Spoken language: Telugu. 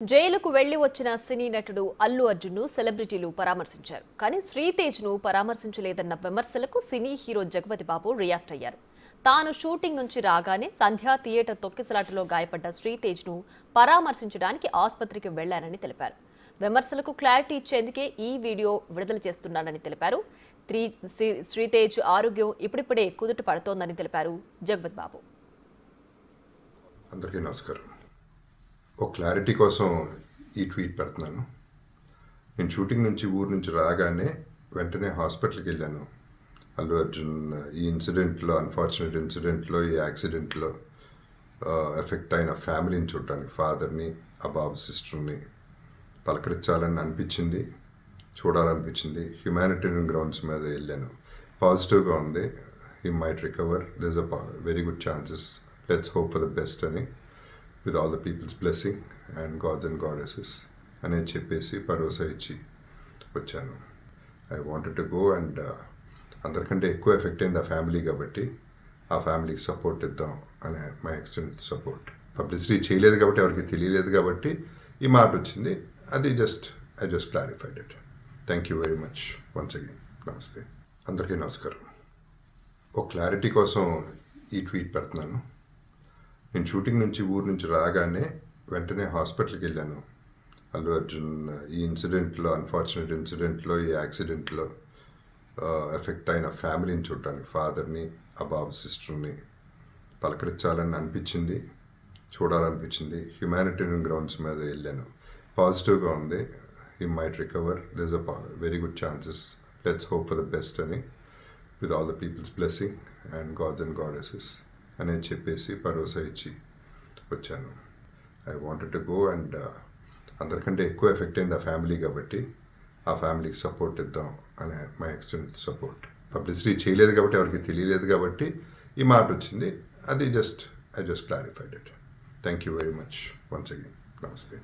జైలుకు వెళ్లి వచ్చిన సినీ నటుడు అల్లు అర్జున్ను సెలబ్రిటీలు పరామర్శించారు. కానీ శ్రీతేజ్ను పరామర్శించలేదన్న విమర్శలకు సినీ హీరో జగపతి బాబు రియాక్ట్ అయ్యారు. తాను షూటింగ్ నుంచి రాగానే సంధ్యా థియేటర్ తొక్కిసలాటలో గాయపడ్డ శ్రీతేజ్ను పరామర్శించడానికి ఆసుపత్రికి వెళ్లారని తెలిపారు. విమర్శలకు క్లారిటీ ఇచ్చేందుకే ఈ వీడియో విడుదల చేస్తున్నానని తెలిపారు. శ్రీతేజ్ ఆరోగ్యం ఇప్పుడిప్పుడే కుదుట పడుతోందని తెలిపారు జగపతి బాబు. అందరికీ నమస్కారం. ఒక క్లారిటీ కోసం ఈ ట్వీట్ పెడుతున్నాను. నేను షూటింగ్ నుంచి ఊరు నుంచి రాగానే వెంటనే హాస్పిటల్కి వెళ్ళాను. అల్లు అర్జున్ ఈ ఇన్సిడెంట్లో, అన్ఫార్చునేట్ ఇన్సిడెంట్లో, ఈ యాక్సిడెంట్లో ఎఫెక్ట్ అయిన ఫ్యామిలీని చూడటానికి, ఫాదర్ని, ఆ బాబు సిస్టర్ని పలకరించాలని అనిపించింది, చూడాలనిపించింది. హ్యుమానిటేరియన్ గ్రౌండ్స్ మీద వెళ్ళాను. పాజిటివ్గా ఉంది. He might recover, there is a very good chances, let's hope for the best అని, with all the people's blessing and gods and goddesses అని చెప్పేసి భరోసా ఇచ్చి వచ్చాను. I wanted to go and అందరికంటే ఎక్కువ ఎఫెక్ట్ అయింది ఆ ఫ్యామిలీ కాబట్టి ఆ ఫ్యామిలీకి సపోర్ట్ ఇద్దాం అనే మై ఎక్స్టెంట్ సపోర్ట్. పబ్లిసిటీ చేయలేదు కాబట్టి, ఎవరికి తెలియలేదు కాబట్టి ఈ మాట వచ్చింది. అది I just clarified it. Thank you very much once again. నమస్తే, అందరికీ నమస్కారం. ఒక క్లారిటీ కోసం ఈ ట్వీట్ పెడుతున్నాను. నేను షూటింగ్ నుంచి ఊరు నుంచి రాగానే వెంటనే హాస్పిటల్కి వెళ్ళాను. అల్లు అర్జున్ ఈ ఇన్సిడెంట్లో, అన్ఫార్చునేట్ ఇన్సిడెంట్లో, ఈ యాక్సిడెంట్లో ఎఫెక్ట్ అయిన ఫ్యామిలీని చూడటానికి, ఫాదర్ని, ఆ బాబు సిస్టర్ని పలకరించాలని అనిపించింది, చూడాలనిపించింది. హ్యుమానిటేరియన్ గ్రౌండ్స్ మీద వెళ్ళాను. పాజిటివ్గా ఉంది. He might recover, there is a very good chances, let's hope for the best అని, with all the people's blessing and gods and goddesses అని చెప్పేసి భరోసా ఇచ్చి వచ్చాను. I wanted to go and అందరికంటే ఎక్కువ ఎఫెక్ట్ అయింది ఆ ఫ్యామిలీ కాబట్టి ఆ ఫ్యామిలీకి సపోర్ట్ ఇద్దాం అనే మై ఎక్స్టెంట్ సపోర్ట్. పబ్లిసిటీ చేయలేదు కాబట్టి, ఎవరికి తెలియలేదు కాబట్టి ఈ మాట వచ్చింది. అది I just clarified it. Thank you very much once again. నమస్తే.